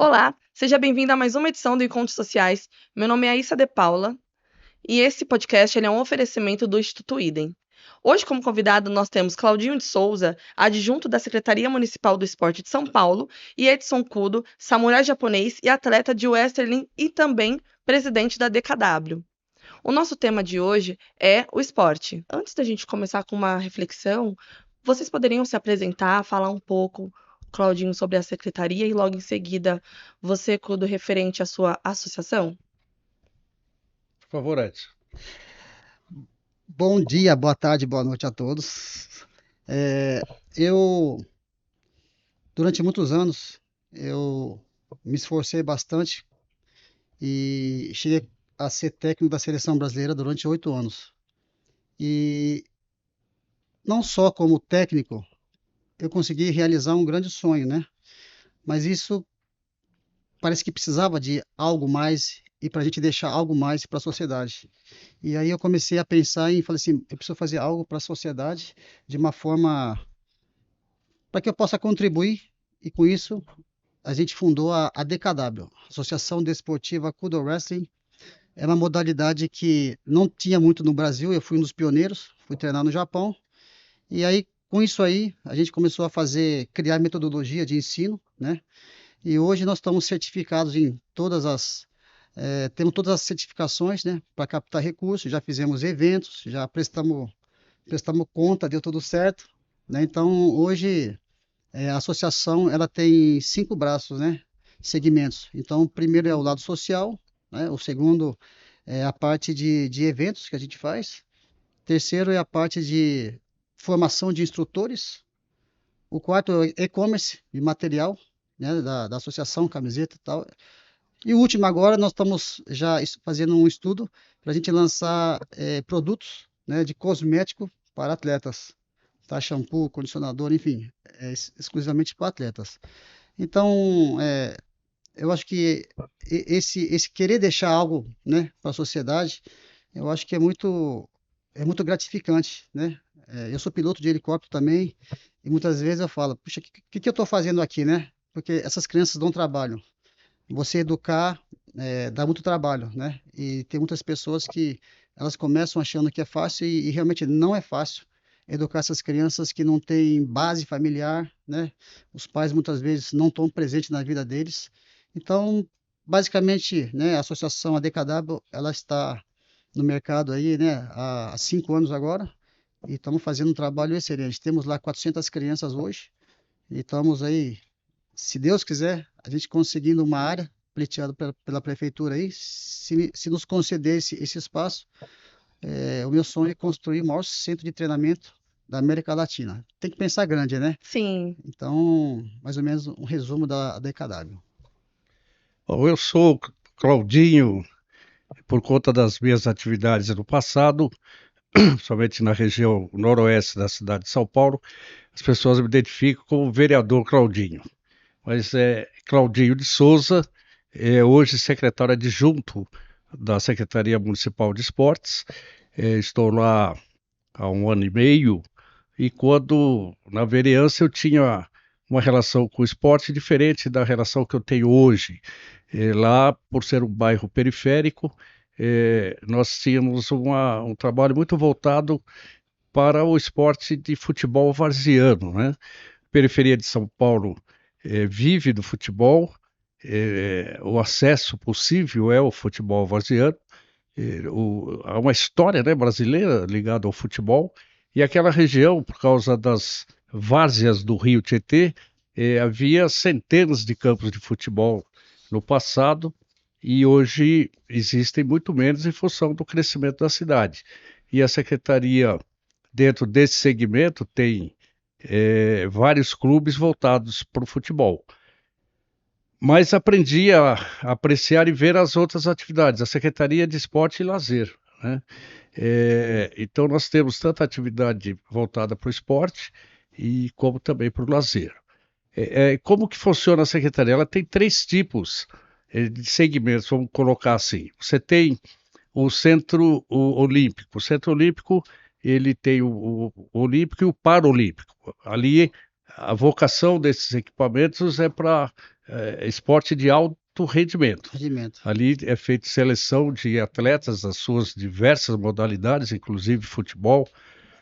Olá, seja bem-vindo a mais uma edição do Encontros Sociais. Meu nome é Aissa de Paula e esse podcast ele é um oferecimento do Instituto Idem. Hoje, como convidado, nós temos Claudinho de Souza, adjunto da Secretaria Municipal do Esporte de São Paulo, e Edson Kudo, samurai japonês e atleta de wrestling e também presidente da DKW. O nosso tema de hoje é o esporte. Antes da gente começar com uma reflexão, vocês poderiam se apresentar, falar um pouco, Claudinho, sobre a secretaria e logo em seguida você, Kudo, referente à sua associação? Por favor, Edson. Bom dia, boa tarde, boa noite a todos. É, eu, durante muitos anos, eu me esforcei bastante e cheguei a ser técnico da seleção brasileira durante 8 anos. E não só como técnico, eu consegui realizar um grande sonho, né? Mas isso parece que precisava de algo mais e para a gente deixar algo mais para a sociedade. E aí eu comecei a pensar e falei assim, eu preciso fazer algo para a sociedade de uma forma para que eu possa contribuir, e com isso a gente fundou a DKW, Associação Desportiva Kudo Wrestling. É uma modalidade que não tinha muito no Brasil, eu fui um dos pioneiros, fui treinar no Japão, e aí com isso aí a gente começou a criar metodologia de ensino, né? E hoje nós estamos certificados em temos todas as certificações, né, para captar recursos, já fizemos eventos, já prestamos conta, deu tudo certo, né? Então hoje a associação ela tem 5 braços, né? Segmentos. Então, o primeiro é o lado social, né? O segundo é a parte de eventos que a gente faz. O terceiro é a parte de formação de instrutores. O quarto é o e-commerce de material, né? Da associação, camiseta e tal. E o último agora, nós estamos já fazendo um estudo para a gente lançar produtos, né, de cosmético para atletas, tá? Shampoo, condicionador, enfim, exclusivamente para atletas. Então, eu acho que esse querer deixar algo, né, para a sociedade, eu acho que é muito gratificante, né? Eu sou piloto de helicóptero também e muitas vezes eu falo, puxa, o que eu estou fazendo aqui, né? Porque essas crianças dão trabalho. Você educar dá muito trabalho, né? E tem muitas pessoas que elas começam achando que é fácil e realmente não é fácil educar essas crianças que não têm base familiar, né? Os pais muitas vezes não estão presentes na vida deles. Então, basicamente, né, a associação ADKW, ela está no mercado aí, né, há 5 anos agora e estamos fazendo um trabalho excelente. Temos lá 400 crianças hoje e estamos aí, se Deus quiser, a gente conseguindo uma área pleiteada pela prefeitura aí, se nos conceder esse espaço, o meu sonho é construir o maior centro de treinamento da América Latina. Tem que pensar grande, né? Sim. Então, mais ou menos um resumo da DKW. Bom, eu sou Claudinho, por conta das minhas atividades no passado, somente na região noroeste da cidade de São Paulo, as pessoas me identificam como vereador Claudinho. Mas é Claudinho de Souza, é hoje secretário adjunto da Secretaria Municipal de Esportes. Estou lá há um ano e meio, e quando na vereança eu tinha uma relação com o esporte diferente da relação que eu tenho hoje. Lá, por ser um bairro periférico, nós tínhamos um trabalho muito voltado para o esporte de futebol varziano, né? A periferia de São Paulo vive do futebol, o acesso possível é o futebol varziano, há uma história, né, brasileira ligada ao futebol, e aquela região, por causa das várzeas do Rio Tietê, havia centenas de campos de futebol no passado, e hoje existem muito menos em função do crescimento da cidade. E a secretaria, dentro desse segmento, tem vários clubes voltados para o futebol. Mas aprendi a apreciar e ver as outras atividades, a Secretaria de Esporte e Lazer, né? Então nós temos tanta atividade voltada para o esporte e como também para o lazer. Como que funciona a secretaria? Ela tem três tipos de segmentos, vamos colocar assim. Você tem o Centro Olímpico. O Centro Olímpico, ele tem o Olímpico e o Paralímpico. Ali, a vocação desses equipamentos é para esporte de alto rendimento. Rendimento. Ali é feita seleção de atletas das suas diversas modalidades, inclusive futebol,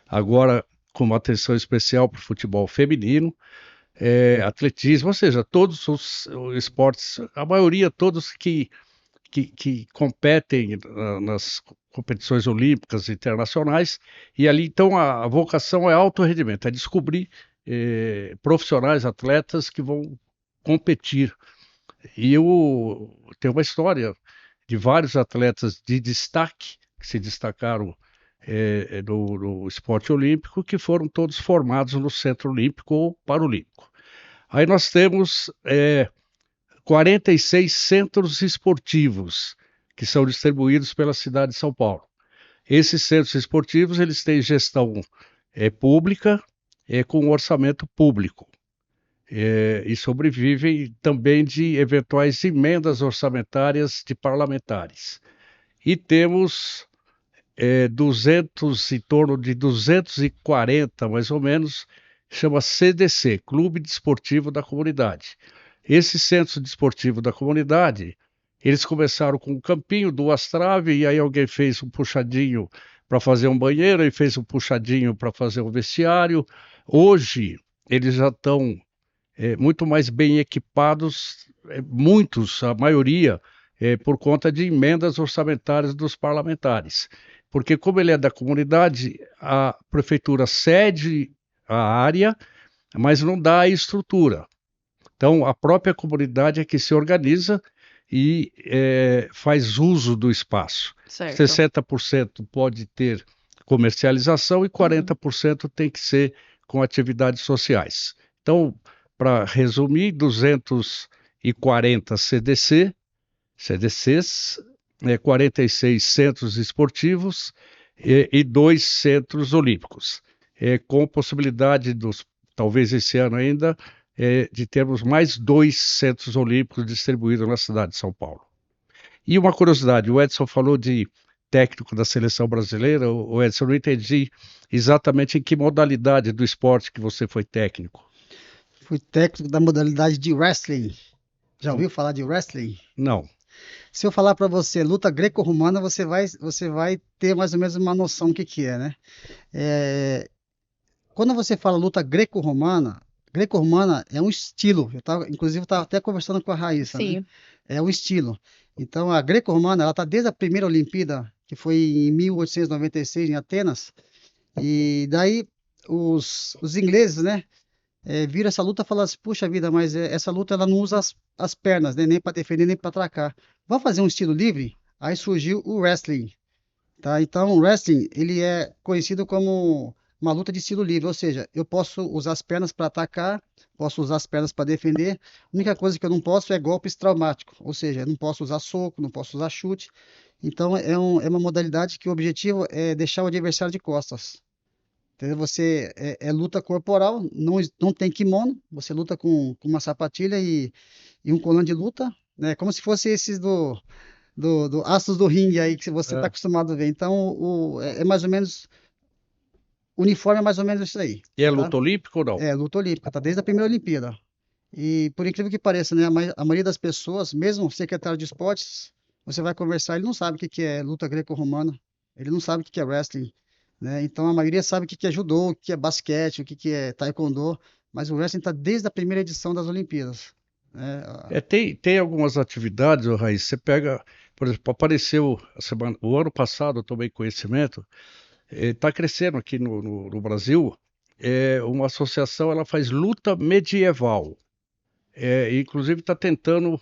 agora com uma atenção especial para o futebol feminino, atletismo, ou seja, todos os esportes, a maioria, todos que competem nas competições olímpicas internacionais, e ali então a vocação é alto rendimento, é descobrir profissionais, atletas que vão competir. E eu tenho uma história de vários atletas de destaque que se destacaram no esporte olímpico, que foram todos formados no Centro Olímpico ou Paralímpico. Aí nós temos 46 centros esportivos que são distribuídos pela cidade de São Paulo. Esses centros esportivos eles têm gestão pública com orçamento público e sobrevivem também de eventuais emendas orçamentárias de parlamentares. E temos em torno de 240, mais ou menos, chama CDC, Clube Desportivo da Comunidade. Esse centro desportivo da comunidade, eles começaram com um campinho, 2 traves, e aí alguém fez um puxadinho para fazer um banheiro, e fez um puxadinho para fazer um vestiário. Hoje, eles já estão muito mais bem equipados, muitos, a maioria, por conta de emendas orçamentárias dos parlamentares. Porque como ele é da comunidade, a prefeitura cede a área, mas não dá a estrutura. Então, a própria comunidade é que se organiza e faz uso do espaço. Certo. 60% pode ter comercialização e 40% tem que ser com atividades sociais. Então, para resumir, 240 CDCs, 46 centros esportivos e 2 centros olímpicos, com possibilidade talvez esse ano ainda, de termos mais 2 centros olímpicos distribuídos na cidade de São Paulo. E uma curiosidade, o Edson falou de técnico da seleção brasileira. O Edson, eu não entendi exatamente em que modalidade do esporte que você foi técnico. Fui técnico da modalidade de wrestling. Já ouviu falar de wrestling? Não. Se eu falar para você luta greco-romana, você vai ter mais ou menos uma noção do que é, né? Quando você fala luta greco-romana é um estilo. Inclusive, eu estava até conversando com a Raíssa, Sim. né? É um estilo. Então, a greco-romana, ela está desde a primeira Olimpíada, que foi em 1896, em Atenas. E daí, os ingleses, né? Viram essa luta e falaram assim, puxa vida, mas essa luta ela não usa as pernas, né? Nem para defender, nem para atacar. Vamos fazer um estilo livre? Aí surgiu o wrestling. Tá? Então, o wrestling, ele é conhecido como uma luta de estilo livre, ou seja, eu posso usar as pernas para atacar, posso usar as pernas para defender, a única coisa que eu não posso é golpes traumáticos, ou seja, eu não posso usar soco, não posso usar chute. Então, é uma modalidade que o objetivo é deixar o adversário de costas. Entendeu? Você luta corporal, não tem kimono, você luta com uma sapatilha e um colã de luta, né? Como se fosse esses do Astros do Ringue aí que você está acostumado a ver. Então, é mais ou menos. O uniforme é mais ou menos isso aí. E é tá? luta olímpica ou não? É, luta olímpica, tá desde a primeira Olimpíada. E por incrível que pareça, né, a maioria das pessoas, mesmo secretário de esportes, você vai conversar, ele não sabe o que é luta greco-romana, ele não sabe o que é wrestling, né? Então a maioria sabe o que é judô, o que é basquete, o que é taekwondo, mas o wrestling está desde a primeira edição das Olimpíadas. Né? Tem algumas atividades, Raíssa, você pega, por exemplo, apareceu o ano passado, eu tomei conhecimento, está crescendo aqui no Brasil, uma associação, ela faz luta medieval, inclusive está tentando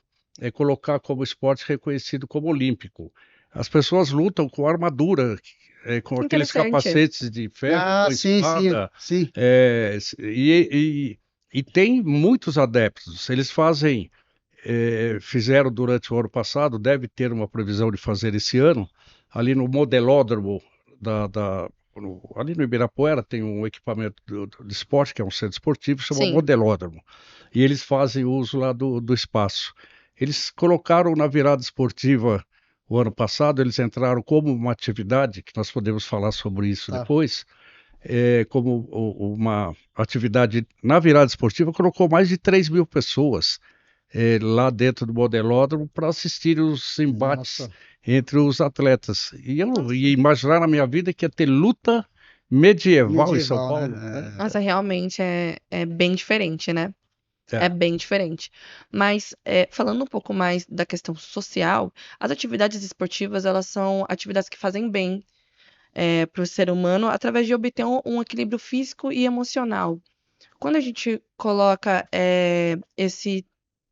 colocar como esporte reconhecido como olímpico. As pessoas lutam com armadura, com aqueles Interessante. capacetes de ferro, com sim, espada, sim. E tem muitos adeptos. Eles fizeram durante o ano passado, deve ter uma previsão de fazer esse ano, ali no modelódromo ali no Ibirapuera tem um equipamento de esporte, que é um centro esportivo, chama Sim. modelódromo. E eles fazem uso lá do espaço. Eles colocaram na virada esportiva o ano passado, eles entraram como uma atividade, que nós podemos falar sobre isso depois, como uma atividade na virada esportiva, colocou mais de 3.000 pessoas lá dentro do modelódromo para assistir os embates Nossa, entre os atletas. E eu Nossa, ia imaginar na minha vida que ia ter luta medieval em São medieval, Paulo, né? né? nossa, realmente é bem diferente, né? É É. bem diferente. Mas, falando um pouco mais da questão social, as atividades esportivas, elas são atividades que fazem bem para o ser humano através de obter um equilíbrio físico e emocional. Quando a gente coloca esse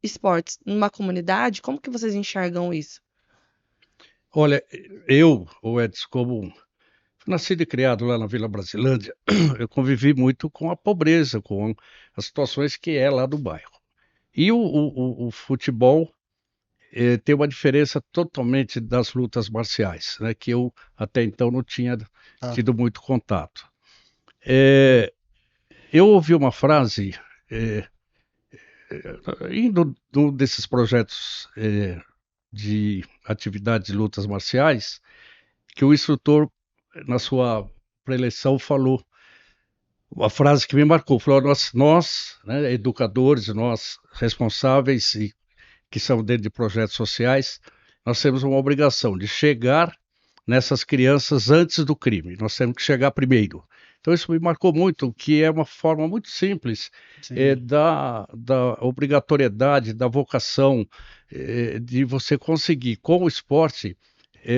esportes numa comunidade, como que vocês enxergam isso? Olha, o Edson, como nascido e criado lá na Vila Brasilândia, eu convivi muito com a pobreza, com as situações que é lá do bairro. E o futebol tem uma diferença totalmente das lutas marciais, né, que eu até então não tinha Tá. tido muito contato. É, eu ouvi uma frase, é, indo num desses projetos de atividades de lutas marciais, que o instrutor, na sua preleção, falou uma frase que me marcou. Falou: nós, né, educadores, nós responsáveis e que são dentro de projetos sociais, nós temos uma obrigação de chegar nessas crianças antes do crime. Nós temos que chegar primeiro. Então isso me marcou muito, que é uma forma muito simples Sim, da obrigatoriedade, da vocação, de você conseguir, com o esporte,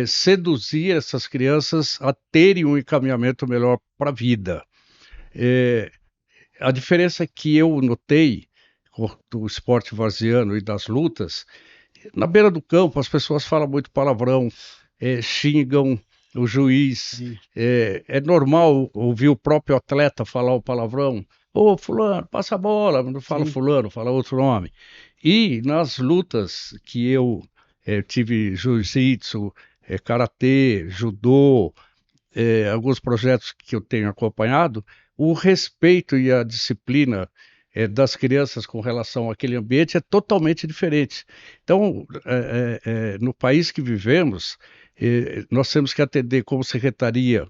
seduzir essas crianças a terem um encaminhamento melhor para a vida. É, a diferença que eu notei do esporte varziano e das lutas, na beira do campo as pessoas falam muito palavrão, xingam o juiz, sim, é normal ouvir o próprio atleta falar o palavrão. Ô, fulano, passa a bola, não fala sim. fulano, fala outro nome. E nas lutas que eu tive jiu-jitsu, karatê, judô, alguns projetos que eu tenho acompanhado, o respeito e a disciplina das crianças com relação àquele ambiente é totalmente diferente. Então, no país que vivemos, nós temos que atender como Secretaria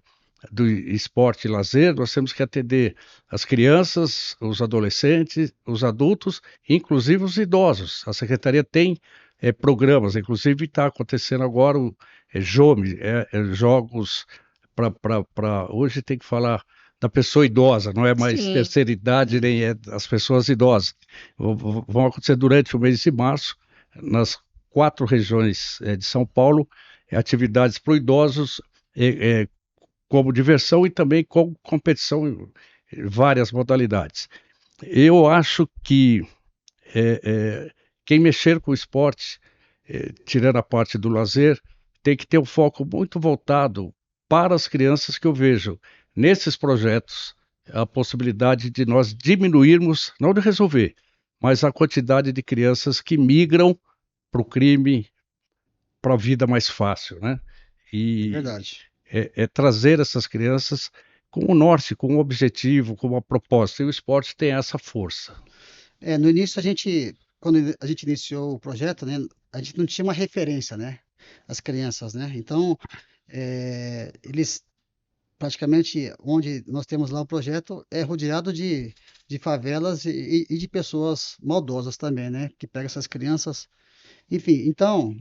do Esporte e Lazer, nós temos que atender as crianças, os adolescentes, os adultos, inclusive os idosos. A Secretaria tem programas, inclusive está acontecendo agora o JOME, Jogos hoje tem que falar da pessoa idosa, não é mais Sim, terceira idade, Sim. nem é as pessoas idosas. Vão acontecer durante o mês de março, nas 4 regiões de São Paulo, atividades para idosos, como diversão e também com competição em várias modalidades. Eu acho que é, é, quem mexer com o esporte, tirando a parte do lazer, tem que ter um foco muito voltado para as crianças, que eu vejo nesses projetos a possibilidade de nós diminuirmos, não de resolver, mas a quantidade de crianças que migram para o crime, para a vida mais fácil, né? E Verdade. é trazer essas crianças com um norte, com um objetivo, com uma proposta. E o esporte tem essa força. No início quando a gente iniciou o projeto, né, a gente não tinha uma referência, né, as crianças, né? Então, eles praticamente onde nós temos lá o projeto é rodeado de favelas e de pessoas maldosas também, né, que pegam essas crianças. Enfim, então,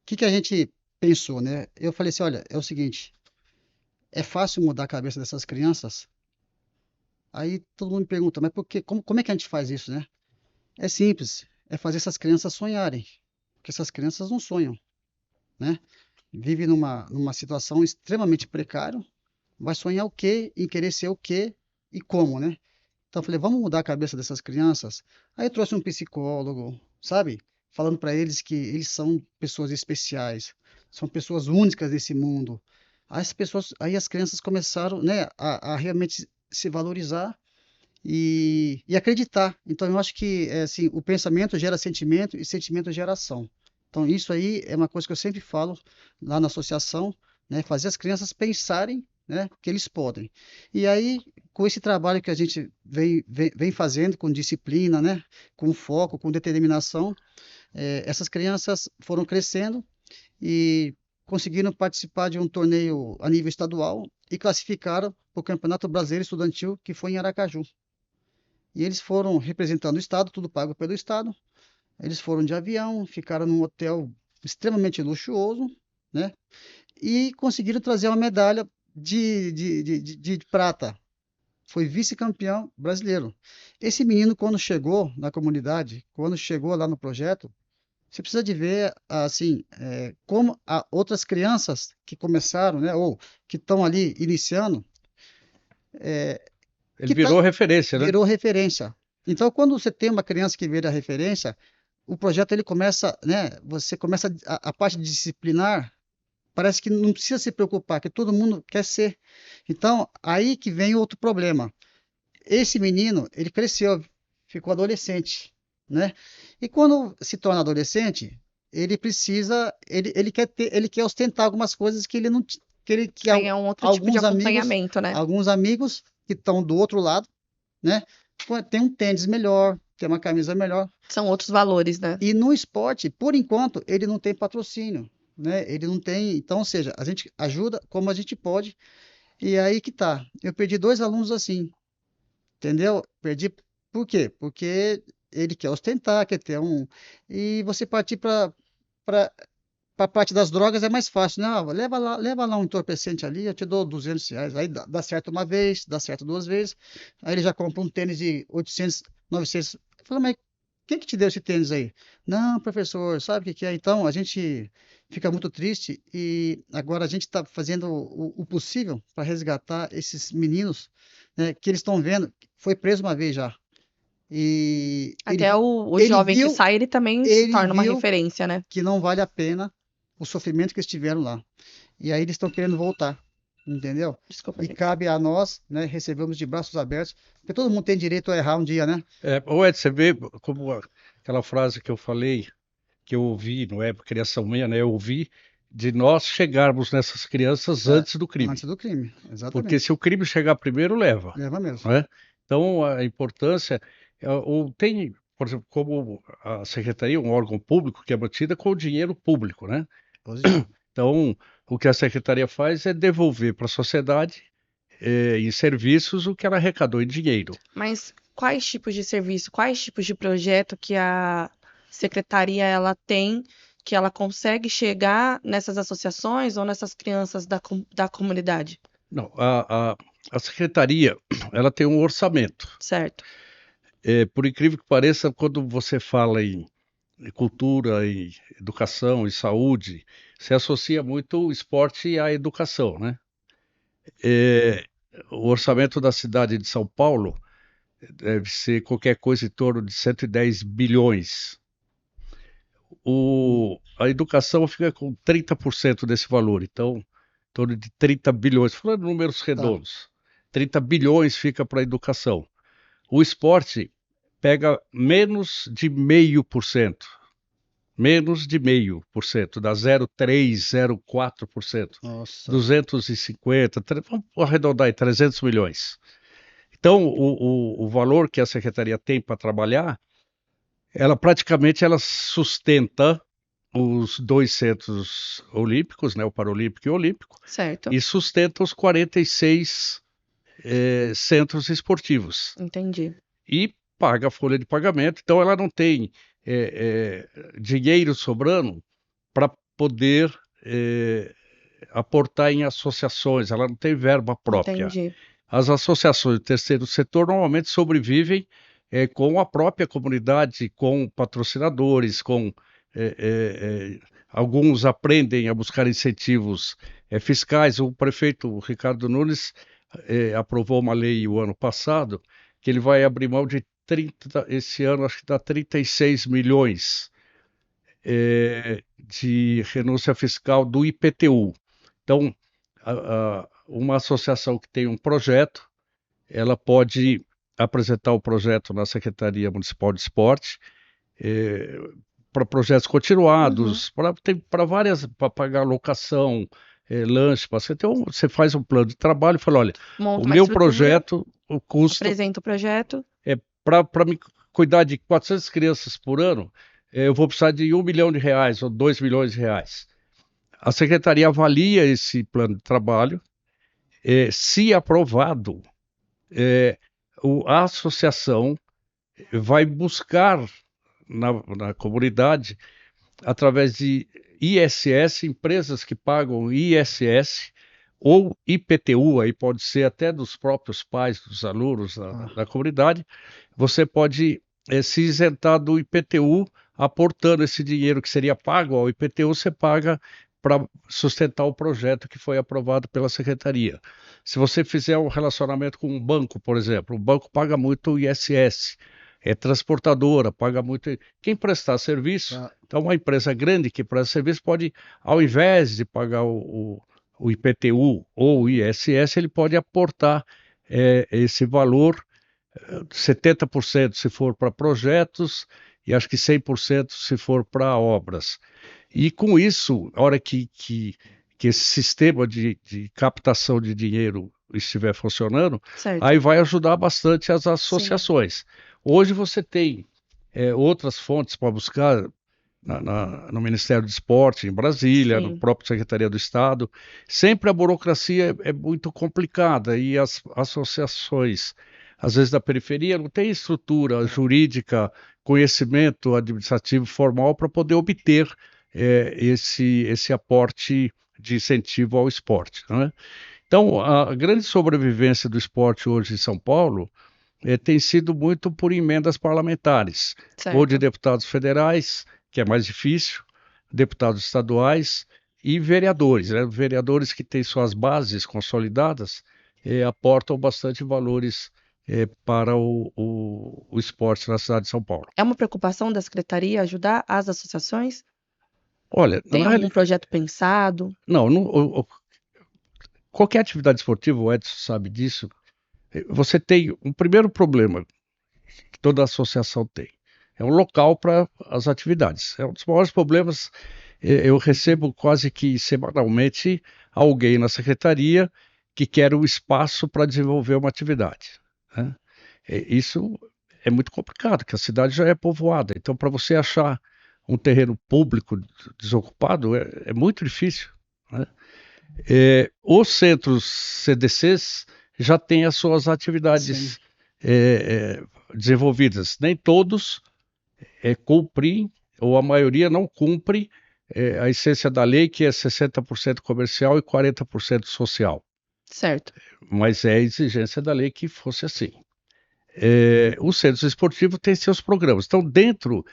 que a gente pensou, né? Eu falei assim, olha, é o seguinte, é fácil mudar a cabeça dessas crianças? Aí todo mundo me pergunta, mas por quê? Como é que a gente faz isso, né? É simples, é fazer essas crianças sonharem, porque essas crianças não sonham, né? Vive numa situação extremamente precária, vai sonhar o quê, em querer ser o quê e como, né? Então eu falei, vamos mudar a cabeça dessas crianças. Aí eu trouxe um psicólogo, sabe? Falando para eles que eles são pessoas especiais, são pessoas únicas desse mundo. Aí as crianças começaram, né, a realmente se valorizar e acreditar. Então eu acho que assim, o pensamento gera sentimento e sentimento gera ação. Então isso aí é uma coisa que eu sempre falo lá na associação, né, fazer as crianças pensarem, né, que eles podem. E aí, com esse trabalho que a gente vem fazendo com disciplina, né, com foco, com determinação, essas crianças foram crescendo e conseguiram participar de um torneio a nível estadual e classificaram para o Campeonato Brasileiro Estudantil, que foi em Aracaju. E eles foram representando o Estado, tudo pago pelo Estado, Eles foram de avião, ficaram num hotel extremamente luxuoso, né? E conseguiram trazer uma medalha de prata. Foi vice-campeão brasileiro. Esse menino, quando chegou na comunidade, quando chegou lá no projeto, você precisa de ver, assim, como outras crianças que começaram, né, ou que estão ali iniciando, Ele que tá, virou referência, né? virou referência. Então, quando você tem uma criança que vira referência, o projeto ele começa, né, você começa a parte disciplinar, parece que não precisa se preocupar, que todo mundo quer ser. Então, aí que vem outro problema. Esse menino, ele cresceu, ficou adolescente, né? E quando se torna adolescente, ele precisa, ele quer ostentar algumas coisas que ele não, que Aí é um outro tipo de acompanhamento, né? alguns amigos que estão do outro lado, né? Tem um tênis melhor, tem uma camisa melhor. São outros valores, né? E no esporte, por enquanto, ele não tem patrocínio, né? Ele não tem, então, ou seja, a gente ajuda como a gente pode. E é aí que tá. Eu perdi 2 alunos assim. Entendeu? Perdi por quê? Porque ele quer ostentar, quer ter um. E você partir para a parte das drogas é mais fácil. Não, leva lá um entorpecente ali, eu te dou R$ 200. Aí dá certo uma vez, dá certo 2 vezes. Aí ele já compra um tênis de 800, 900. Eu falo, mas quem que te deu esse tênis aí? Não, professor, sabe o que que é? Então, a gente fica muito triste e agora a gente está fazendo o possível para resgatar esses meninos, né, que eles estão vendo. Foi preso uma vez já. E Até o ele jovem que viu, sai, ele também se ele torna uma viu referência, né? que não vale a pena o sofrimento que eles tiveram lá. E aí eles estão querendo voltar, entendeu? Desculpa, E gente. cabe a nós, né, recebemos de braços abertos, porque todo mundo tem direito a errar um dia, né? Ô Ed, você vê como aquela frase que eu falei, que eu ouvi, não é criação minha, né? Eu ouvi de nós chegarmos nessas crianças É, antes do crime. antes do crime, Porque se exatamente. o crime chegar primeiro, leva, Leva mesmo. não é? Então, a importância, ou tem, por exemplo, como a secretaria, um órgão público que é mantida com o dinheiro público, né? Positivo. Então, o que a secretaria faz é devolver para a sociedade, em serviços, o que ela arrecadou em dinheiro. Mas quais tipos de serviço, quais tipos de projeto que a secretaria ela tem, que ela consegue chegar nessas associações ou nessas crianças da comunidade, Não, a secretaria, ela tem um orçamento. certo? Por incrível que pareça, quando você fala em cultura, em educação e saúde, se associa muito o esporte à educação, né? É, o orçamento da cidade de São Paulo deve ser qualquer coisa em torno de 110 bilhões. A educação fica com 30% desse valor, então, em torno de 30 bilhões, falando em números Tá. redondos, 30 bilhões fica para a educação. O esporte pega menos de 0,5%, dá 0,3%, 0,4%, Nossa. 250, vamos arredondar aí, 300 milhões. Então, o valor que a secretaria tem para trabalhar, ela praticamente ela sustenta os 2 centros olímpicos, né, o Paralímpico e o Olímpico, Certo, e sustenta os 46 centros esportivos. entendi. E paga a folha de pagamento, então ela não tem dinheiro sobrando para poder aportar em associações, ela não tem verba própria. Entendi. As associações do terceiro setor normalmente sobrevivem com a própria comunidade, com patrocinadores, com alguns aprendem a buscar incentivos fiscais. O prefeito Ricardo Nunes aprovou uma lei o ano passado que ele vai abrir mão de 30, esse ano acho que dá 36 milhões de renúncia fiscal do IPTU. Então, uma associação que tem um projeto, ela pode apresentar o projeto na Secretaria Municipal de Esporte, para projetos continuados, para várias, para pagar locação, lanche, você faz um plano de trabalho e fala, olha, Monta o uma meu estrutura, projeto, o custo apresenta o projeto. é para me cuidar de 400 crianças por ano, eu vou precisar de R$ 1 milhão ou 2 milhões de reais. A secretaria avalia esse plano de trabalho, se aprovado, a associação vai buscar na comunidade através de ISS, empresas que pagam ISS ou IPTU, aí pode ser até dos próprios pais dos alunos da comunidade. Você pode se isentar do IPTU, aportando esse dinheiro que seria pago ao IPTU, você paga para sustentar o projeto que foi aprovado pela secretaria. Se você fizer um relacionamento com um banco, por exemplo, o banco paga muito o ISS, é transportadora, paga muito. Quem prestar serviço, então uma empresa grande que presta serviço pode, ao invés de pagar o IPTU ou o ISS, ele pode aportar esse valor, 70% se for para projetos e acho que 100% se for para obras. E com isso, a hora que esse sistema de captação de dinheiro estiver funcionando, Certo. aí vai ajudar bastante as Sim. associações. Hoje você tem outras fontes para buscar no Ministério do Esporte, em Brasília, Sim. no próprio Secretaria do Estado. Sempre a burocracia é muito complicada e as associações, às vezes da periferia, não têm estrutura jurídica, conhecimento administrativo formal para poder obter esse aporte de incentivo ao esporte, né? Então, a grande sobrevivência do esporte hoje em São Paulo tem sido muito por emendas parlamentares, ou de Certo. deputados federais, que é mais difícil, deputados estaduais e vereadores, né? Vereadores que têm suas bases consolidadas aportam bastante valores para o esporte na cidade de São Paulo. É uma preocupação da secretaria ajudar as associações? Olha, Tem algum projeto pensado? não, qualquer atividade esportiva, o Edson sabe disso, você tem um primeiro problema que toda associação tem. É um local para as atividades. É um dos maiores problemas. Eu recebo quase que semanalmente alguém na secretaria que quer um espaço para desenvolver uma atividade, né? Isso é muito complicado, porque a cidade já é povoada. Então, para você achar um terreno público desocupado é muito difícil, né? Os centros CDCs já têm as suas atividades desenvolvidas. Nem todos cumprem, ou a maioria não cumpre a essência da lei, que é 60% comercial e 40% social. Certo. Mas é a exigência da lei que fosse assim. Os centros esportivos têm seus programas. Então, dentro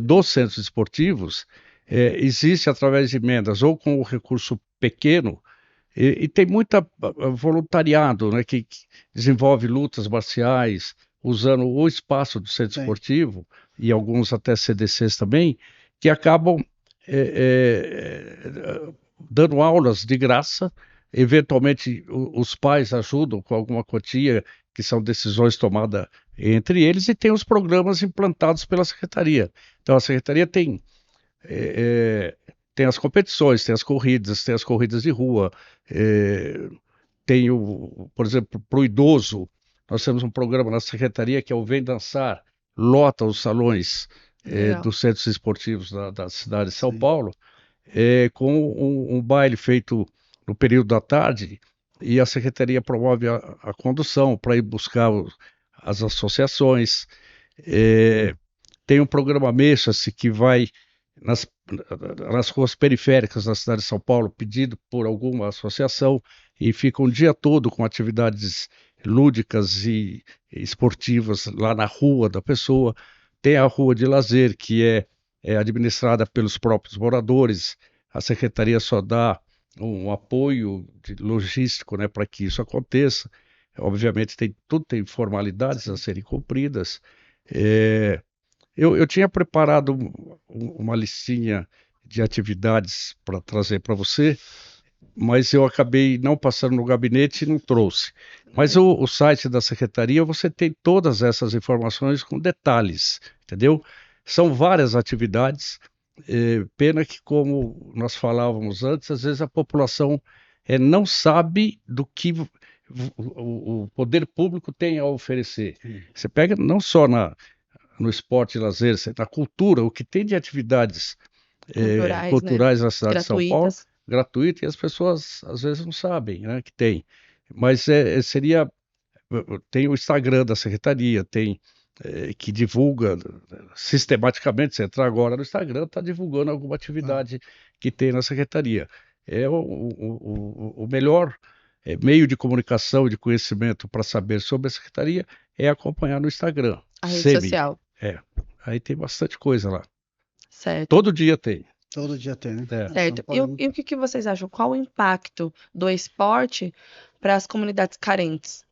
dos centros esportivos, existe através de emendas ou com o recurso pequeno, e tem muita voluntariado, né, que desenvolve lutas marciais, usando o espaço do centro esportivo, e alguns até CDCs também, que acabam dando aulas de graça. Eventualmente, os pais ajudam com alguma quantia, que são decisões tomadas entre eles, e tem os programas implantados pela Secretaria. Então, a Secretaria tem as competições, tem as corridas de rua, tem por exemplo, para o idoso, nós temos um programa na Secretaria que é o Vem Dançar, lota os salões dos centros esportivos da cidade de São Paulo, com um baile feito no período da tarde, e a Secretaria promove a condução para ir buscar as associações. Tem um programa Mexa-se que vai nas ruas periféricas da cidade de São Paulo, pedido por alguma associação, e fica um dia todo com atividades lúdicas e esportivas lá na rua da pessoa. Tem a rua de lazer, que é administrada pelos próprios moradores. A secretaria só dá um apoio logístico, né, para que isso aconteça. Obviamente, tudo tem formalidades a serem cumpridas. Eu tinha preparado uma listinha de atividades para trazer para você, mas eu acabei não passando no gabinete e não trouxe. Mas o site da secretaria, você tem todas essas informações com detalhes, entendeu? São várias atividades, pena que, como nós falávamos antes, às vezes a população não sabe do que o poder público tem a oferecer. Você pega não só no esporte e lazer, na cultura, o que tem de atividades culturais, né, na cidade de São Paulo, gratuito, e as pessoas às vezes não sabem, né, que tem. Mas tem o Instagram da secretaria, tem que divulga sistematicamente. Você entrar agora no Instagram, está divulgando alguma atividade que tem na secretaria. É o melhor meio de comunicação e de conhecimento para saber sobre a secretaria é acompanhar no Instagram. A rede SEMI. social, Aí tem bastante coisa lá. certo? Todo dia tem. Todo dia tem, né? É. Certo. São Paulo é muito- E o que vocês acham? Qual o impacto do esporte para as comunidades carentes?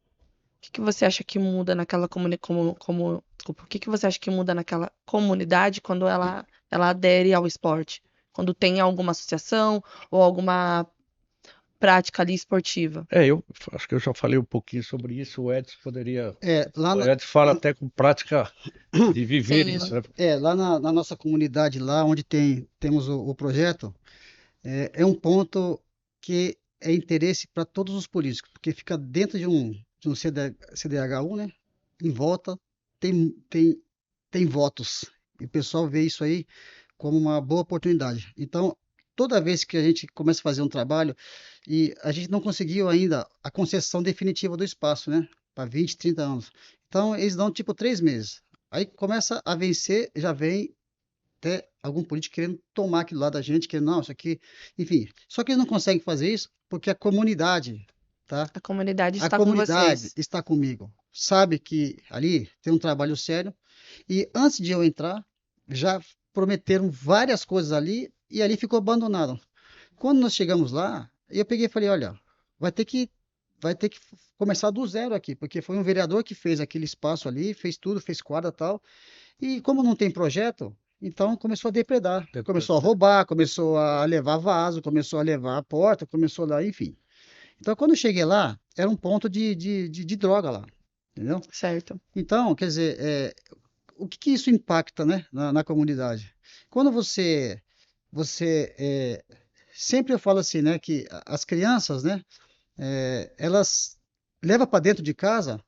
O que você acha que muda naquela desculpa, o que você acha que muda naquela comunidade quando ela adere ao esporte? Quando tem alguma associação ou alguma prática ali esportiva? Eu acho que eu já falei um pouquinho sobre isso. O Edson poderia. Lá O na, Edson fala até com prática de viver Sim. isso, né? lá na nossa comunidade, lá onde temos o projeto, é um ponto que é interesse para todos os políticos, porque fica dentro de um CDHU, né? Em volta tem votos. E o pessoal vê isso aí como uma boa oportunidade. Então, toda vez que a gente começa a fazer um trabalho e a gente não conseguiu ainda a concessão definitiva do espaço, né? Para 20, 30 anos. Então, eles dão tipo 3 meses. Aí começa a vencer, já vem até algum político querendo tomar aquilo lá da gente, querendo, não, isso aqui, enfim. Só que eles não conseguem fazer isso porque a comunidade, tá? A comunidade A está com comunidade vocês. está comigo, sabe que ali tem um trabalho sério e antes de eu entrar, já prometeram várias coisas ali e ali ficou abandonado. Quando nós chegamos lá, eu peguei e falei, olha, vai ter que vai ter que começar do zero aqui, porque foi um vereador que fez aquele espaço ali, fez tudo, fez quadra e tal. E como não tem projeto, então começou a depredar, começou a roubar, começou a levar vaso, começou a levar a porta, começou lá, enfim. Então quando eu cheguei lá, era um ponto de droga lá, entendeu? Certo. Então, quer dizer, o que que isso impacta, né, na comunidade? Quando sempre eu falo assim, né, que as crianças, né, elas levam para dentro de casa,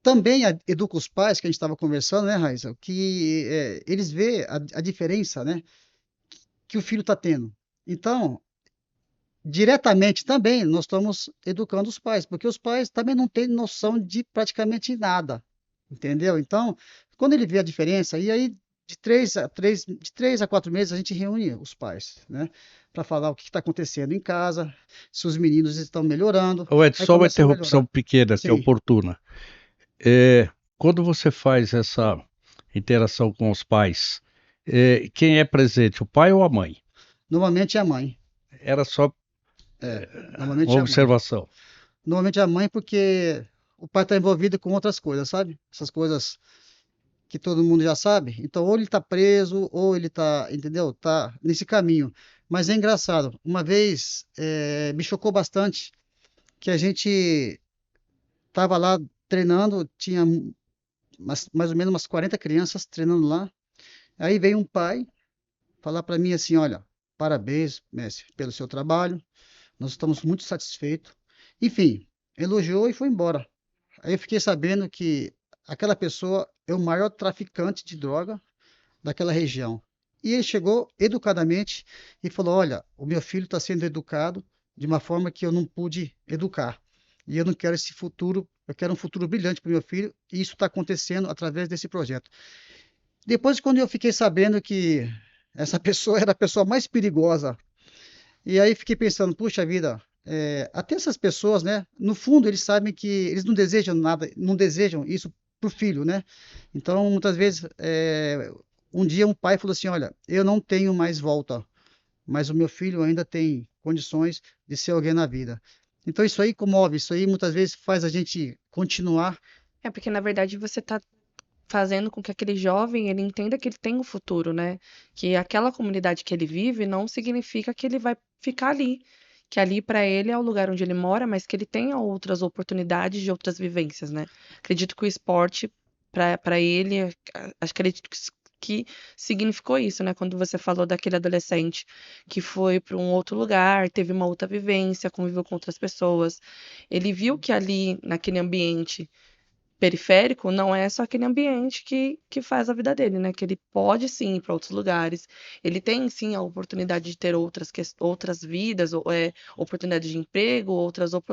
também educa os pais, que a gente estava conversando, né, Raíssa, que eles vê a diferença, né, que o filho está tendo. Então, diretamente também nós estamos educando os pais, porque os pais também não têm noção de praticamente nada, entendeu? Então, quando ele vê a diferença, e aí de três a 4 meses a gente reúne os pais, né, para falar o que está acontecendo em casa, se os meninos estão melhorando, Ô, Edson, aí só uma começa a interrupção melhorar. pequena, que é Sim, oportuna. Quando você faz essa interação com os pais, quem é presente, o pai ou a mãe? normalmente é a mãe. Era só Normalmente uma é a mãe. observação. Normalmente é a mãe porque o pai está envolvido com outras coisas, sabe? Essas coisas que todo mundo já sabe. Então, ou ele está preso, ou ele está, entendeu? Tá nesse caminho. Mas é engraçado. Uma vez me chocou bastante que a gente estava lá treinando, tinha mais ou menos umas 40 crianças treinando lá. Aí veio um pai falar para mim assim: olha, parabéns, mestre, pelo seu trabalho. Nós estamos muito satisfeitos. Enfim, elogiou e foi embora. Aí eu fiquei sabendo que aquela pessoa é o maior traficante de droga daquela região. E ele chegou educadamente e falou: olha, o meu filho está sendo educado de uma forma que eu não pude educar. E eu não quero esse futuro, eu quero um futuro brilhante para o meu filho, e isso está acontecendo através desse projeto. Depois, quando eu fiquei sabendo que essa pessoa era a pessoa mais perigosa, e aí fiquei pensando, puxa vida, até essas pessoas, né? No fundo, eles sabem que eles não desejam nada, não desejam isso pro filho, né? Então, muitas vezes, um dia um pai falou assim, olha, eu não tenho mais volta, mas o meu filho ainda tem condições de ser alguém na vida. Então, isso aí comove, isso aí muitas vezes faz a gente continuar. É porque, na verdade, você está fazendo com que aquele jovem ele entenda que ele tem um futuro, né? Que aquela comunidade que ele vive não significa que ele vai ficar ali, que ali para ele é o lugar onde ele mora, mas que ele tenha outras oportunidades de outras vivências, né? Acredito que o esporte para ele, acredito que significou isso, né? Quando você falou daquele adolescente que foi para um outro lugar, teve uma outra vivência, conviveu com outras pessoas, ele viu que ali naquele ambiente periférico não é só aquele ambiente que faz a vida dele, né? Que ele pode sim ir para outros lugares, ele tem sim a oportunidade de ter outras vidas, oportunidade de emprego,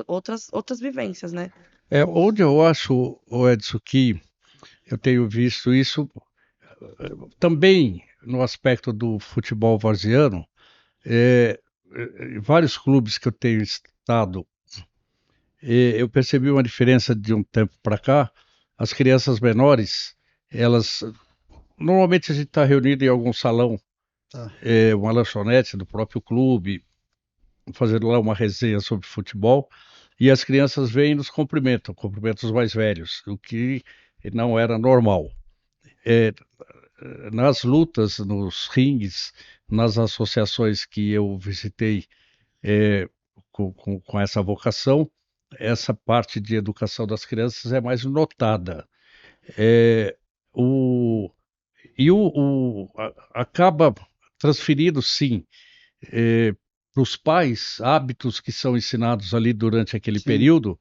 outras vivências, né? Onde eu acho, o Edson, que eu tenho visto isso também no aspecto do futebol varziano. É, vários clubes que eu tenho estado, eu percebi uma diferença de um tempo para cá. As crianças menores, elas normalmente a gente está reunido em algum salão, Tá. uma lanchonete do próprio clube, fazendo lá uma resenha sobre futebol, e as crianças vêm e nos cumprimentam os mais velhos, o que não era normal. É, nas lutas, nos ringues, nas associações que eu visitei é, com essa vocação, essa parte de educação das crianças é mais notada. É, o, acaba transferindo, sim, para os pais, hábitos que são ensinados ali durante aquele Sim, período,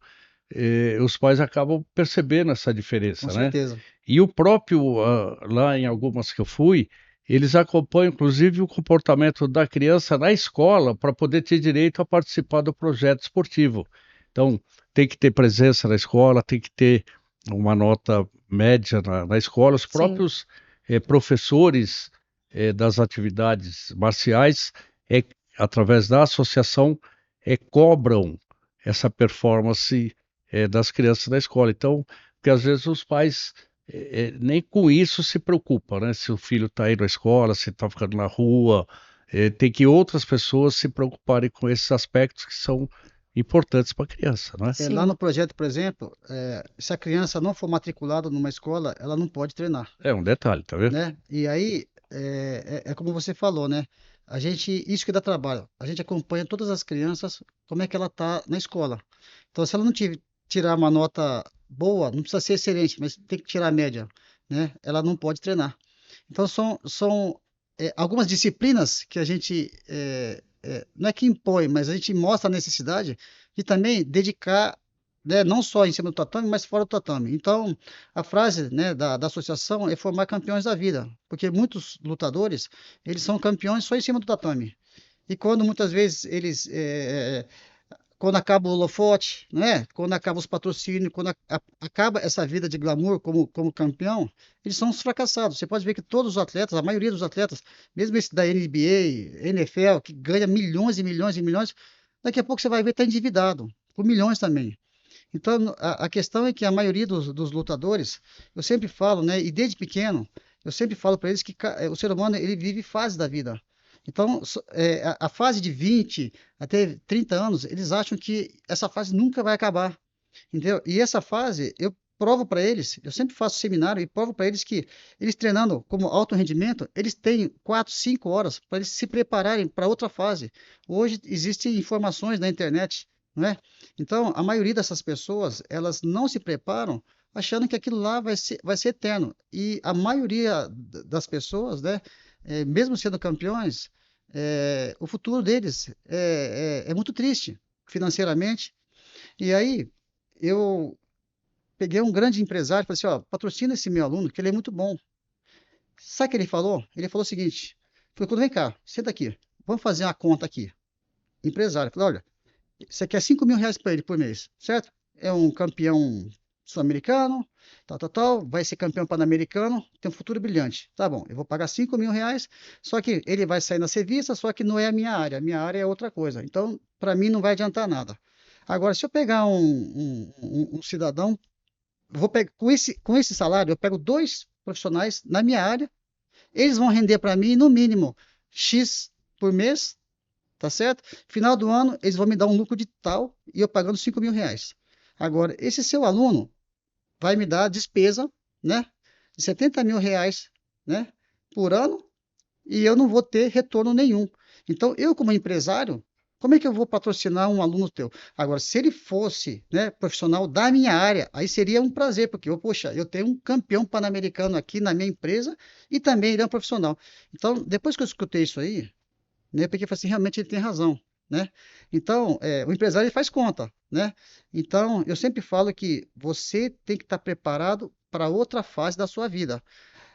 os pais acabam percebendo essa com diferença, né? certeza. E o próprio, lá em algumas que eu fui, eles acompanham inclusive o comportamento da criança na escola para poder ter direito a participar do projeto esportivo. Então, tem que ter presença na escola, tem que ter uma nota média na escola. Os Sim, próprios professores das atividades marciais, é, através da associação, cobram essa performance das crianças na escola. Então, porque às vezes os pais nem com isso se preocupa, né? Se o filho está indo à escola, se está ficando na rua, tem que outras pessoas se preocuparem com esses aspectos que são importantes para a criança, né? Lá sim, no projeto, por exemplo, se a criança não for matriculada numa escola, ela não pode treinar, É um detalhe, tá vendo? né? E aí, como você falou, né? Isso que dá trabalho, a gente acompanha todas as crianças, como é que ela tá na escola. Então, se ela não tirar uma nota boa, não precisa ser excelente, mas tem que tirar a média, né? Ela não pode treinar. Então, são algumas disciplinas que a gente, não é que impõe, mas a gente mostra a necessidade de também dedicar, né, não só em cima do tatame, mas fora do tatame. Então, a frase, né, da associação é formar campeões da vida, porque muitos lutadores, eles são campeões só em cima do tatame. E quando muitas vezes quando acaba o holofote, né? Quando acaba os patrocínios, quando acaba essa vida de glamour como campeão, eles são os fracassados. Você pode ver que todos os atletas, a maioria dos atletas, mesmo esse da NBA, NFL, que ganha milhões e milhões e milhões, daqui a pouco você vai ver está endividado, por milhões também. Então, a questão é que a maioria dos lutadores, eu sempre falo, né? E desde pequeno, eu sempre falo para eles que o ser humano ele vive fases da vida. Então, a fase de 20 até 30 anos, eles acham que essa fase nunca vai acabar, entendeu? E essa fase, eu provo para eles, eu sempre faço seminário e provo para eles que eles treinando como alto rendimento, eles têm 4, 5 horas para eles se prepararem para outra fase. Hoje existem informações na internet, não é? Então, a maioria dessas pessoas, elas não se preparam achando que aquilo lá vai ser eterno. E a maioria das pessoas, né, mesmo sendo campeões, o futuro deles é muito triste financeiramente. E aí, eu peguei um grande empresário e falei assim, ó, patrocina esse meu aluno, que ele é muito bom. Sabe o que ele falou? Ele falou o seguinte, falou, vem cá, senta aqui, vamos fazer uma conta aqui. Empresário, falou, olha, você quer 5 mil reais para ele por mês, certo? É um campeão sul-americano, tal, tal, tal, vai ser campeão pan-americano, tem um futuro brilhante. Tá bom, eu vou pagar 5 mil reais, só que ele vai sair na revista, só que não é a minha área é outra coisa. Então, para mim, não vai adiantar nada. Agora, se eu pegar um cidadão, vou pegar, com esse salário, eu pego dois profissionais na minha área, eles vão render para mim, no mínimo, X por mês, tá certo? Final do ano, eles vão me dar um lucro de tal e eu pagando 5 mil reais. Agora, esse seu aluno vai me dar despesa, né, de 70 mil reais, né, por ano e eu não vou ter retorno nenhum. Então, eu como empresário, como é que eu vou patrocinar um aluno teu? Agora, se ele fosse, né, profissional da minha área, aí seria um prazer, porque poxa, eu tenho um campeão pan-americano aqui na minha empresa e também ele é um profissional. Então, depois que eu escutei isso aí, né? Porque eu falei assim, realmente ele tem razão, né? Então, o empresário ele faz conta, né? Então, eu sempre falo que você tem que estar preparado para outra fase da sua vida.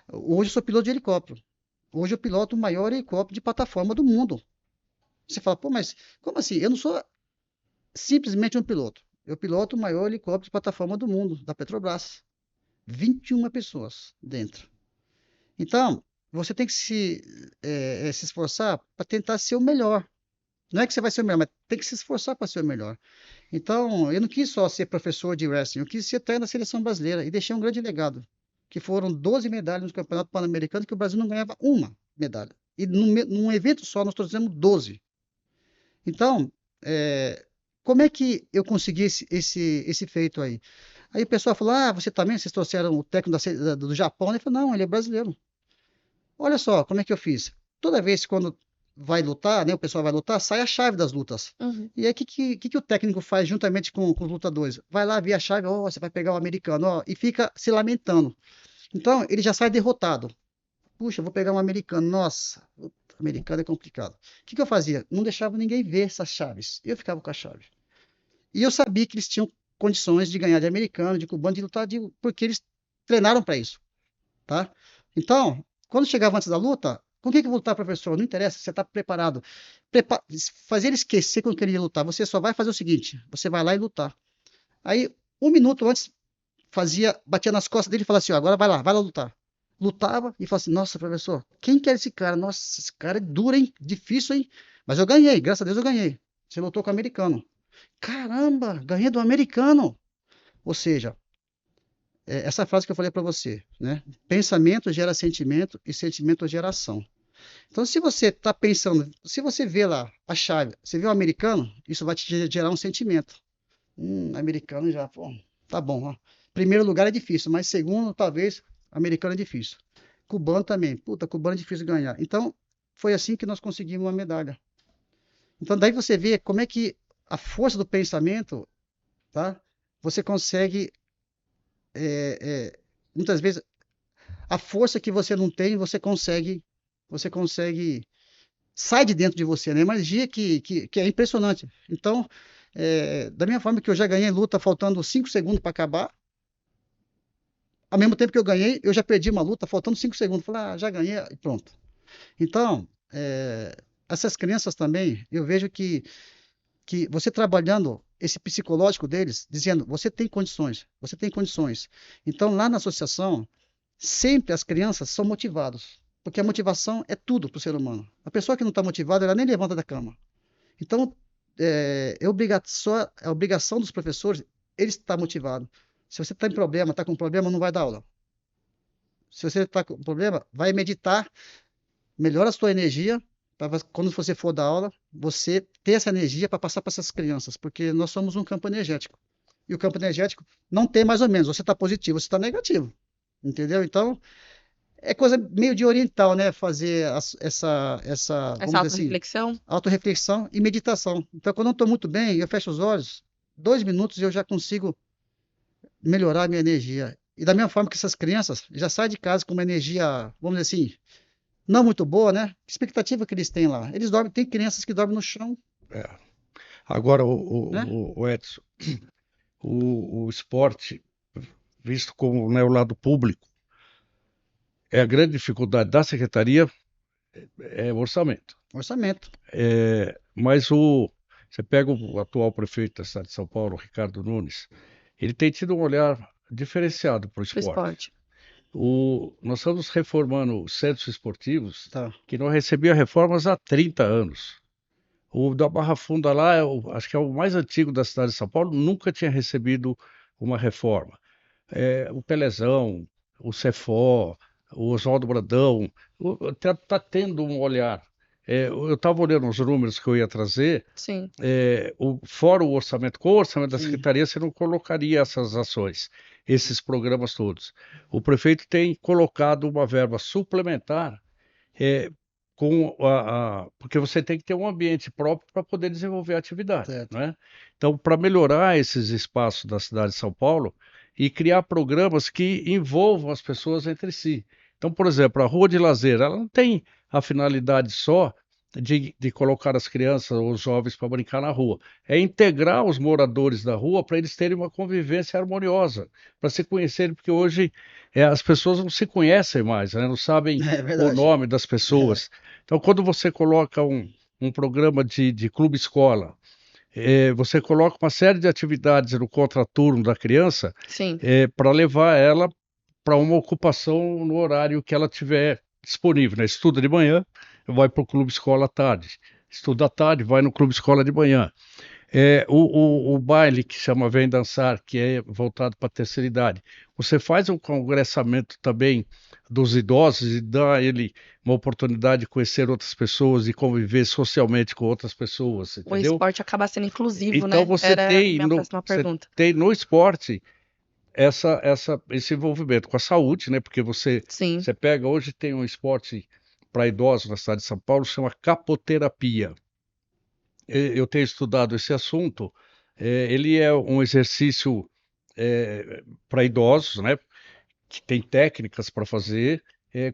Hoje eu sou piloto de helicóptero. Hoje eu piloto o maior helicóptero de plataforma do mundo. Você fala, pô, mas como assim? Eu não sou simplesmente um piloto. Eu piloto o maior helicóptero de plataforma do mundo, da Petrobras. 21 pessoas dentro. Então, você tem que se esforçar para tentar ser o melhor. Não é que você vai ser o melhor, mas tem que se esforçar para ser o melhor. Então, eu não quis só ser professor de wrestling, eu quis ser até na seleção brasileira e deixei um grande legado, que foram 12 medalhas no Campeonato Pan-Americano, que o Brasil não ganhava uma medalha. E num evento só nós trouxemos 12. Então, como é que eu consegui esse feito aí? Aí o pessoal falou: ah, você também, vocês trouxeram o técnico do Japão? Ele falou: não, ele é brasileiro. Olha só como é que eu fiz. Toda vez quando vai lutar, né, o pessoal vai lutar, sai a chave das lutas. Uhum. E aí o que o técnico faz juntamente com os lutadores? Vai lá ver a chave, ó, você vai pegar o americano, ó, e fica se lamentando. Então ele já sai derrotado. Puxa, eu vou pegar um americano. Nossa, o americano é complicado. O que eu fazia? Não deixava ninguém ver essas chaves. Eu ficava com a chave. E eu sabia que eles tinham condições de ganhar de americano, de cubano, de lutar, porque eles treinaram para isso, tá? Então, quando chegava antes da luta, com o que eu vou lutar, professor? Não interessa, você está preparado. Fazer ele esquecer com que ele ia lutar. Você só vai fazer o seguinte: você vai lá e lutar. Aí, um minuto antes, batia nas costas dele e falava assim: ó, agora vai lá lutar. Lutava e falava assim: nossa, professor, quem que é esse cara? Nossa, esse cara é duro, hein? Difícil, hein? Mas eu ganhei, graças a Deus eu ganhei. Você lutou com o americano. Caramba, ganhei do americano. Ou seja, essa frase que eu falei para você, né? Pensamento gera sentimento e sentimento gera ação. Então, se você está pensando, se você vê lá a chave, você vê o americano, isso vai te gerar um sentimento. Americano já, pô, tá bom. Ó. Primeiro lugar é difícil, mas segundo, talvez, americano é difícil. Cubano também. Puta, cubano é difícil ganhar. Então, foi assim que nós conseguimos uma medalha. Então, daí você vê como é que a força do pensamento, tá? Você consegue, muitas vezes, a força que você não tem, você consegue, sai de dentro de você, né? É uma energia que é impressionante. Então, da mesma forma que eu já ganhei luta faltando 5 segundos para acabar, ao mesmo tempo que eu ganhei, eu já perdi uma luta faltando 5 segundos. Falei, já ganhei e pronto. Então, essas crianças também, eu vejo que você trabalhando esse psicológico deles, dizendo, você tem condições, você tem condições. Então, lá na associação, sempre as crianças são motivadas, porque a motivação é tudo para o ser humano. A pessoa que não está motivada, ela nem levanta da cama. Então, é obrigação dos professores, eles estar motivados. Se você está em problema, está com problema, não vai dar aula. Se você está com problema, vai meditar, melhora a sua energia, para quando você for dar aula, você ter essa energia para passar para essas crianças, porque nós somos um campo energético. E o campo energético não tem mais ou menos, você está positivo, você está negativo. Entendeu? Então, é coisa meio de oriental, né? Fazer Essa vamos dizer assim, autorreflexão? autorreflexão e meditação. Então, quando eu estou muito bem, eu fecho os olhos, 2 minutos eu já consigo melhorar a minha energia. E da mesma forma que essas crianças já saem de casa com uma energia, vamos dizer assim, não muito boa, né? Que expectativa que eles têm lá? Eles dormem, tem crianças que dormem no chão, É. Agora, né? o Edson, o esporte, visto como, né, o lado público, é a grande dificuldade da secretaria, é o orçamento. Orçamento. Mas você pega o atual prefeito da cidade de São Paulo, Ricardo Nunes, ele tem tido um olhar diferenciado para o Pro esporte. esporte. Nós estamos reformando centros esportivos Tá. que não recebia reformas há 30 anos. O da Barra Funda lá, acho que é o mais antigo da cidade de São Paulo, nunca tinha recebido uma reforma. O Pelezão, o Cefó, o Oswaldo Brandão, está tendo um olhar. Eu estava olhando os números que eu ia trazer, Sim. fora o orçamento, com o orçamento da Sim. secretaria, você não colocaria essas ações, esses programas todos. O prefeito tem colocado uma verba suplementar, porque você tem que ter um ambiente próprio para poder desenvolver a atividade, Certo. né? Então, para melhorar esses espaços da cidade de São Paulo e criar programas que envolvam as pessoas entre si. Então, por exemplo, a Rua de Lazer, ela não tem a finalidade só de colocar as crianças ou os jovens para brincar na rua. É integrar os moradores da rua para eles terem uma convivência harmoniosa, para se conhecerem, porque hoje as pessoas não se conhecem mais, né? Não sabem É o verdade. nome das pessoas. Então, quando você coloca um programa de clube-escola, você coloca uma série de atividades no contraturno da criança Sim. para levar ela para uma ocupação no horário que ela tiver disponível, né? Estuda de manhã, vai para o clube escola à tarde. Estuda à tarde, vai no clube escola de manhã. O baile que chama Vem Dançar, que é voltado para a terceira idade. Você faz um congressamento também dos idosos e dá a ele uma oportunidade de conhecer outras pessoas e conviver socialmente com outras pessoas, O entendeu? esporte acaba sendo inclusivo, Então né? Era a minha próxima você pergunta. tem no esporte esse envolvimento com a saúde, né? Porque Sim, você pega, hoje tem um esporte para idosos na cidade de São Paulo, chama capoterapia. Eu tenho estudado esse assunto. Ele é um exercício para idosos, né? Que tem técnicas para fazer,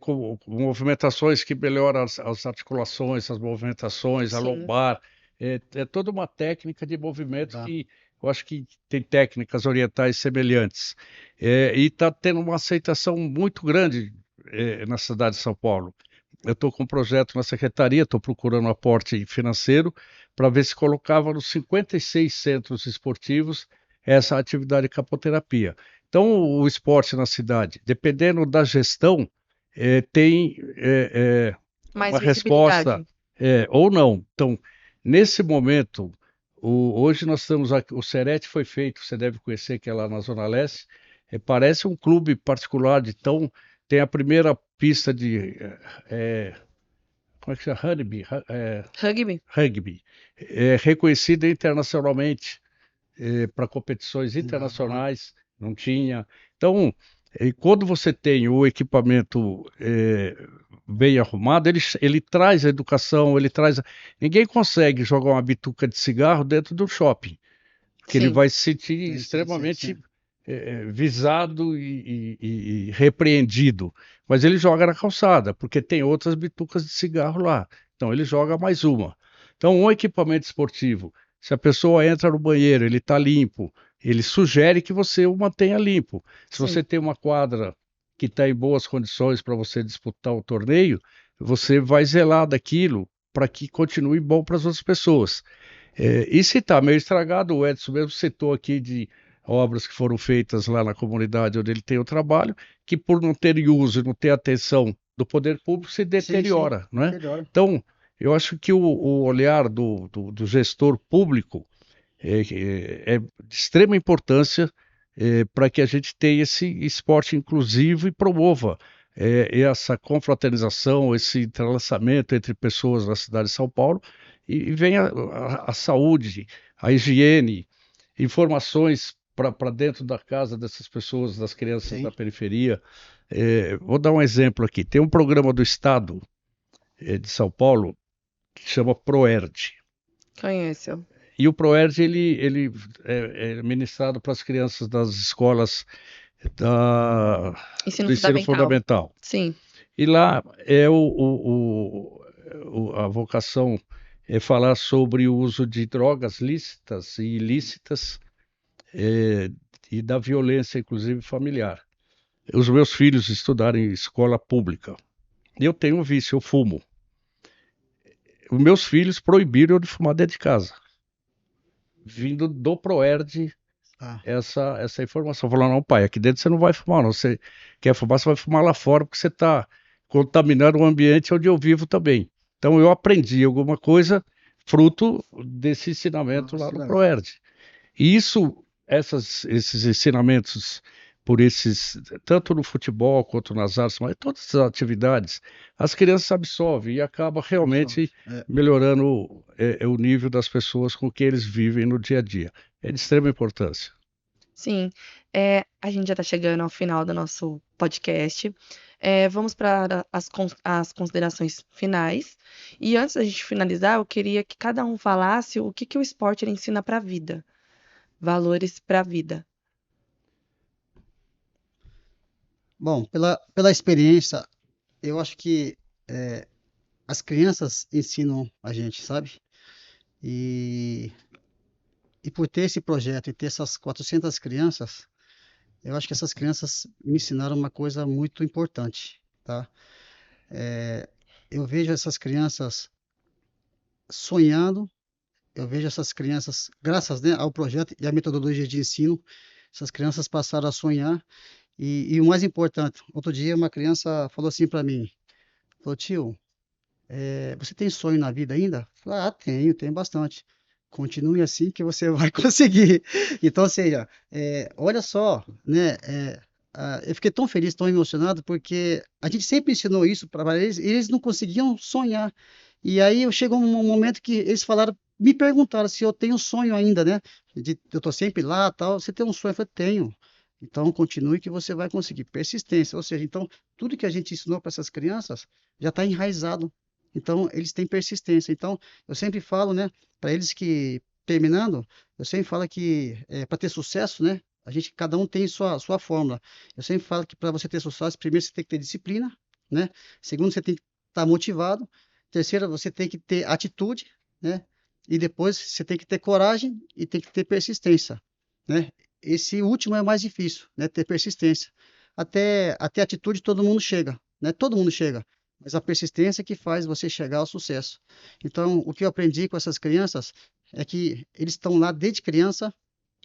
com movimentações que melhoram as articulações, as movimentações, a sim. lombar. É toda uma técnica de movimento Tá. que eu acho que tem técnicas orientais semelhantes. E está tendo uma aceitação muito grande, na cidade de São Paulo. Eu estou com um projeto na secretaria, estou procurando um aporte financeiro para ver se colocava nos 56 centros esportivos essa atividade de capoterapia. Então, o esporte na cidade, dependendo da gestão, tem Mais uma resposta visibilidade. ou não. Então, nesse momento, hoje nós estamos aqui, o Serete foi feito, você deve conhecer, que é lá na Zona Leste, parece um clube particular de tão. Tem a primeira pista de. Como é que chama? Rugby? Rugby. É reconhecida internacionalmente para competições Aham. internacionais, não tinha. Então, quando você tem o equipamento bem arrumado, ele traz a educação, ele traz. Ninguém consegue jogar uma bituca de cigarro dentro do shopping, porque ele Sim, vai se sentir Sim, sim, sim, extremamente sim. visado e repreendido. Mas ele joga na calçada, porque tem outras bitucas de cigarro lá. Então ele joga mais uma. Então, um equipamento esportivo, se a pessoa entra no banheiro, ele está limpo, ele sugere que você o mantenha limpo. Se sim. você tem uma quadra que está em boas condições para você disputar o torneio, você vai zelar daquilo para que continue bom para as outras pessoas. E se está meio estragado, o Edson mesmo citou aqui de obras que foram feitas lá na comunidade onde ele tem o trabalho, que por não ter uso e não ter atenção do poder público se Sim, sim. deteriora, não é? Melhor. Então, eu acho que o olhar do gestor público é de extrema importância para que a gente tenha esse esporte inclusivo e promova essa confraternização, esse entrelaçamento entre pessoas na cidade de São Paulo e venha a saúde, a higiene, informações para dentro da casa dessas pessoas, das crianças da Sim. periferia. Vou dar um exemplo aqui. Tem um programa do Estado de São Paulo que chama ProERD. Conheço. E o ProERD ele é ministrado para as crianças das escolas da, Ensino do ensino fundamental. fundamental. Sim, E lá a vocação é falar sobre o uso de drogas lícitas e ilícitas eh, e da violência, inclusive familiar. Os meus filhos estudaram em escola pública. Eu tenho um vício, eu fumo. Os meus filhos proibiram eu de fumar dentro de casa. Vindo do ProERD Tá. essa informação. Falando, não, pai, aqui dentro você não vai fumar, não. Você quer fumar, você vai fumar lá fora, porque você está contaminando o ambiente onde eu vivo também. Então eu aprendi alguma coisa fruto desse ensinamento lá Nossa, no legal. ProERD. E esses ensinamentos por tanto no futebol quanto nas artes, mas todas as atividades, as crianças absorvem e acaba Absorve. realmente melhorando o nível das pessoas com que eles vivem no dia a dia. É de extrema importância. sim. A gente já está chegando ao final do nosso podcast. Vamos para as considerações finais. E antes da gente finalizar, eu queria que cada um falasse o que que o esporte ele ensina para a vida. Valores para a vida. Bom, pela experiência, eu acho que é, as crianças ensinam a gente, sabe? E, e por ter esse projeto e ter essas 400 crianças, eu acho que essas crianças me ensinaram uma coisa muito importante, tá? Eu vejo essas crianças sonhando, eu vejo essas crianças, graças, né, ao projeto e à metodologia de ensino, essas crianças passaram a sonhar E o mais importante, outro dia uma criança falou assim para mim, falou, tio, você tem sonho na vida ainda? Eu falei, tenho bastante. Continue assim que você vai conseguir. Então, ou seja, olha só, né? Eu fiquei tão feliz, tão emocionado, porque a gente sempre ensinou isso para eles, e eles não conseguiam sonhar. E aí chegou um momento que eles falaram, me perguntaram se eu tenho sonho ainda, né? Eu estou sempre lá, tal. Você tem um sonho? Eu falei, tenho. Então, continue que você vai conseguir. Persistência, ou seja, então, tudo que a gente ensinou para essas crianças já está enraizado. Então, eles têm persistência. Então, eu sempre falo, né, para eles que, terminando, eu sempre falo que para ter sucesso, né, cada um tem sua fórmula. Eu sempre falo que para você ter sucesso, primeiro você tem que ter disciplina, né? Segundo, você tem que estar motivado. Terceiro, você tem que ter atitude, né? E depois você tem que ter coragem e tem que ter persistência, né? Esse último é o mais difícil, né? Ter persistência. Até atitude todo mundo chega, né? Todo mundo chega, mas a persistência é que faz você chegar ao sucesso. Então, o que eu aprendi com essas crianças é que eles estão lá desde criança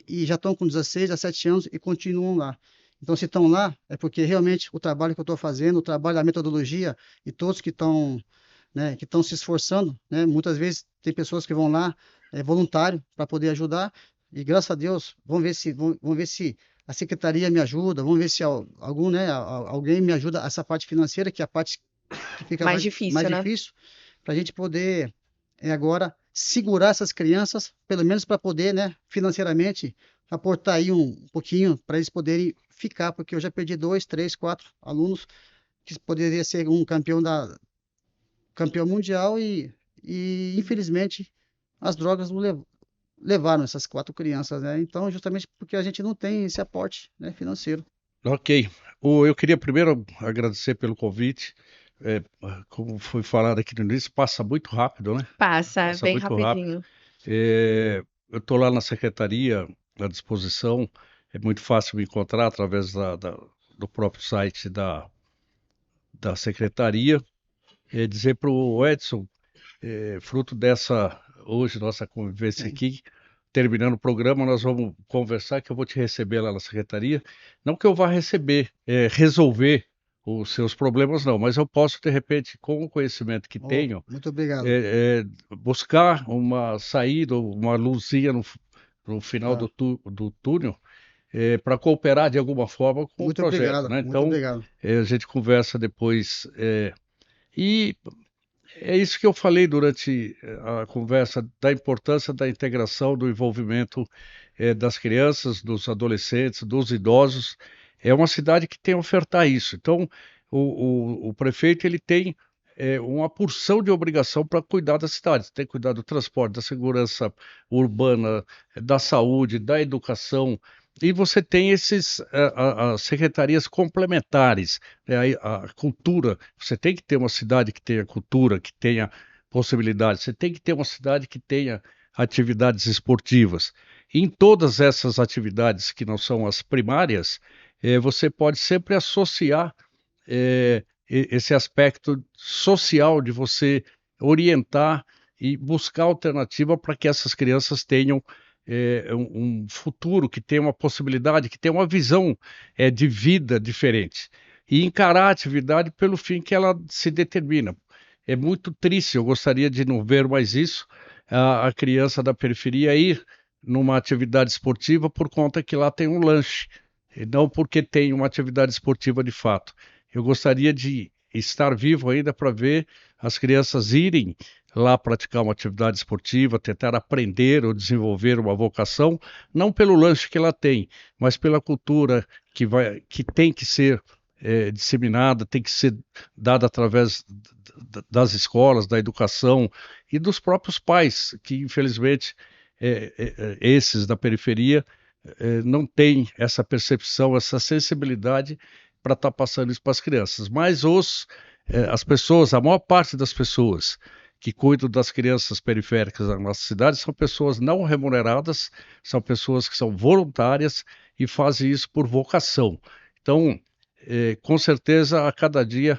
e já estão com 16, 17 anos e continuam lá. Então, se estão lá, é porque realmente o trabalho que eu estou fazendo, o trabalho, a metodologia e todos que estão, né, que estão se esforçando, né? Muitas vezes tem pessoas que vão lá, voluntário, para poder ajudar, e graças a Deus, vamos ver se a secretaria me ajuda, vamos ver se algum, né, alguém me ajuda essa parte financeira, que é a parte que fica Mais mais difícil, né? difícil, para a gente poder agora segurar essas crianças, pelo menos para poder, né, financeiramente, aportar aí um pouquinho para eles poderem ficar, porque eu já perdi 2, 3, 4 alunos que poderia ser um campeão mundial e infelizmente as drogas levaram essas 4 crianças, né? Então, justamente porque a gente não tem esse aporte, né, financeiro. Ok. Eu queria primeiro agradecer pelo convite. É, como foi falado aqui no início, passa muito rápido, né? Passa Passa bem muito rápido. rapidinho. Eu estou lá na secretaria, à disposição. É muito fácil me encontrar através do próprio site da secretaria. Dizer para o Edson, fruto dessa, hoje, nossa convivência aqui, terminando o programa, nós vamos conversar, que eu vou te receber lá na secretaria. Não que eu vá resolver os seus problemas, não, mas eu posso, de repente, com o conhecimento que Oh, tenho, muito obrigado. buscar uma saída, uma luzinha no final Tá. do túnel, para cooperar de alguma forma com o Muito projeto, obrigado, né? muito Então, obrigado. a gente conversa depois. E é isso que eu falei durante a conversa, da importância da integração, do envolvimento das crianças, dos adolescentes, dos idosos. É uma cidade que tem a ofertar isso. Então, o prefeito ele tem uma porção de obrigação para cuidar da cidade. Tem que cuidar do transporte, da segurança urbana, da saúde, da educação. E você tem as secretarias complementares, né, a cultura. Você tem que ter uma cidade que tenha cultura, que tenha possibilidades. Você tem que ter uma cidade que tenha atividades esportivas. E em todas essas atividades que não são as primárias, você pode sempre associar esse aspecto social de você orientar e buscar alternativa para que essas crianças tenham um futuro, que tenha uma possibilidade, que tenha uma visão de vida diferente. E encarar a atividade pelo fim que ela se determina. É muito triste, eu gostaria de não ver mais isso, a criança da periferia ir numa atividade esportiva por conta que lá tem um lanche, e não porque tem uma atividade esportiva de fato. Eu gostaria de estar vivo ainda para ver as crianças irem lá praticar uma atividade esportiva, tentar aprender ou desenvolver uma vocação, não pelo lanche que ela tem, mas pela cultura que tem que ser disseminada, tem que ser dada através das escolas, da educação e dos próprios pais, que infelizmente esses da periferia não têm essa percepção, essa sensibilidade para estar passando isso para as crianças. Mas as pessoas, a maior parte das pessoas que cuidam das crianças periféricas da nossa cidade são pessoas não remuneradas, são pessoas que são voluntárias e fazem isso por vocação. Então, com certeza, a cada dia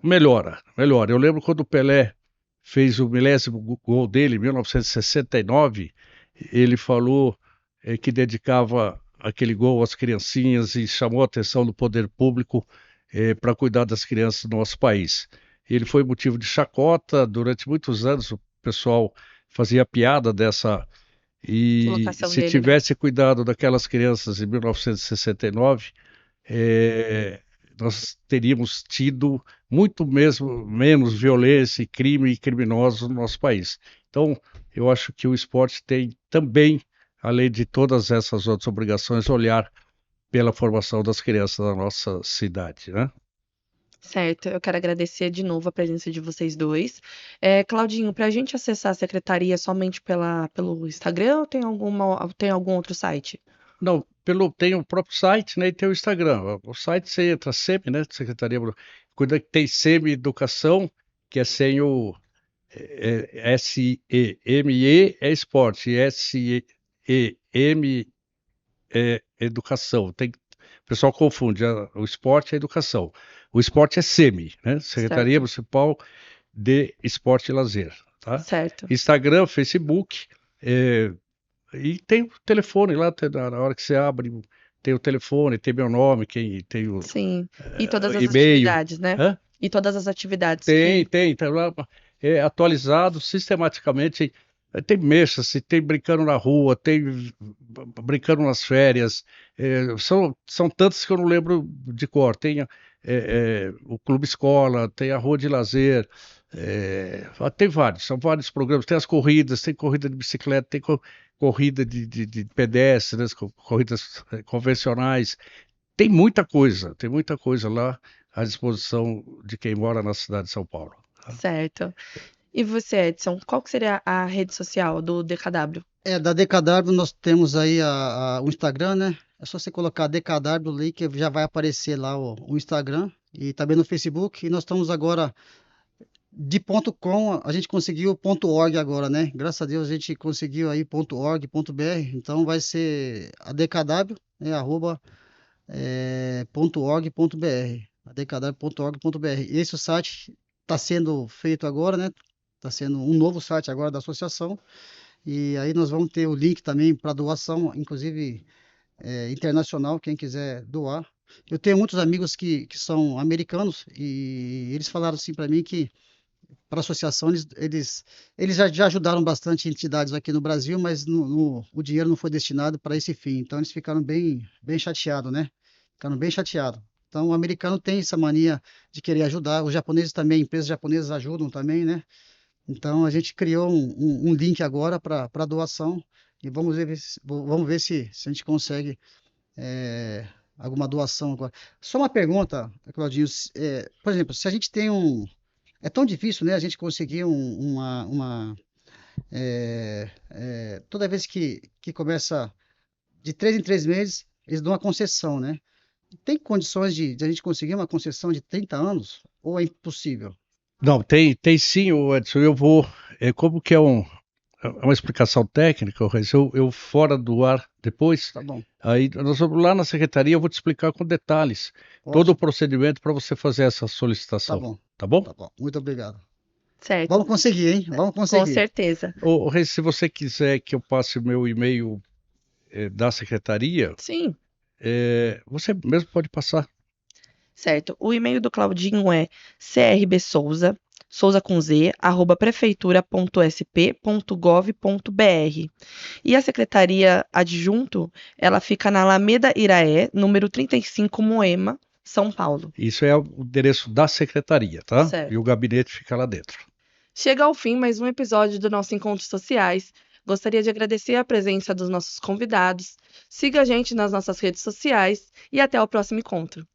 melhora, melhora. Eu lembro quando o Pelé fez o milésimo gol dele, em 1969, ele falou que dedicava aquele gol às criancinhas e chamou a atenção do poder público para cuidar das crianças do nosso país. Ele foi motivo de chacota durante muitos anos, o pessoal fazia piada dessa. E Colocação se dele, né? tivesse cuidado daquelas crianças em 1969, nós teríamos tido muito menos violência e crime e criminosos no nosso país. Então, eu acho que o esporte tem também, além de todas essas outras obrigações, olhar pela formação das crianças da nossa cidade, né? Certo, eu quero agradecer de novo a presença de vocês dois. Claudinho, para a gente acessar a secretaria somente pelo Instagram ou tem algum outro site? Não, tem o próprio site, né, e tem o Instagram. O site você entra SEMI, né, Secretaria, cuida que tem SEMI Educação, que é sem o SEME é esporte, SEM é educação. O pessoal confunde o esporte e a educação. O esporte é SEMI, né, Secretaria Certo, Municipal de Esporte e Lazer, tá? certo. Instagram, Facebook, e tem o telefone lá, na hora que você abre, tem o telefone, tem meu nome, tem o Sim. E todas as e-mail. atividades, né? Hã? E todas as atividades Tá lá, atualizado sistematicamente. Tem mexas, tem brincando na rua, tem brincando nas férias. São tantos que eu não lembro de cor. Tem o Clube Escola, tem a Rua de Lazer, tem são vários programas. Tem as corridas, tem corrida de bicicleta, tem corrida de pedestres, corridas convencionais. Tem muita coisa lá à disposição de quem mora na cidade de São Paulo. certo. E você, Edson, qual que seria a rede social do DKW? Da DKW nós temos aí o Instagram, né? É só você colocar DKW ali que já vai aparecer lá o Instagram e também no Facebook. E nós estamos agora de .com, a gente conseguiu .org agora, né? Graças a Deus a gente conseguiu aí .org.br. Então vai ser a DKW, né? .org.br, adkw.org.br. Esse site está sendo feito agora, né? Está sendo um novo site agora da associação. E aí nós vamos ter o link também para doação, inclusive internacional, quem quiser doar. Eu tenho muitos amigos que são americanos e eles falaram assim para mim que para a associação eles já ajudaram bastante entidades aqui no Brasil, mas o dinheiro não foi destinado para esse fim. Então eles ficaram bem chateados, né? Ficaram bem chateados. Então o americano tem essa mania de querer ajudar. Os japoneses também, empresas japonesas ajudam também, né? Então a gente criou um link agora para doação e vamos ver se a gente consegue alguma doação agora. Só uma pergunta, Claudinho. Por exemplo, se a gente tem é tão difícil, né, a gente conseguir toda vez que começa de 3 em 3 meses, eles dão uma concessão, né? Tem condições de a gente conseguir uma concessão de 30 anos ou é impossível? Não, tem sim, Edson. Como que é uma explicação técnica, Reis, eu fora do ar depois. Tá bom, Aí nós vamos lá na secretaria, eu vou te explicar com detalhes todo o ótimo, procedimento para você fazer essa tá solicitação, bom, tá bom? tá bom. Muito obrigado. Certo, Vamos conseguir, hein? Vamos com conseguir. certeza. Reis, se você quiser que eu passe o meu e-mail da secretaria, Sim, você mesmo pode passar. certo. O e-mail do Claudinho é crbsouza, souza com z, @prefeitura.sp.gov.br. E a secretaria adjunto, ela fica na Alameda Iraé, número 35, Moema, São Paulo. Isso é o endereço da secretaria, tá? E o Certo. gabinete fica lá dentro. Chega ao fim mais um episódio do nosso Encontros Sociais. Gostaria de agradecer a presença dos nossos convidados. Siga a gente nas nossas redes sociais e até o próximo encontro.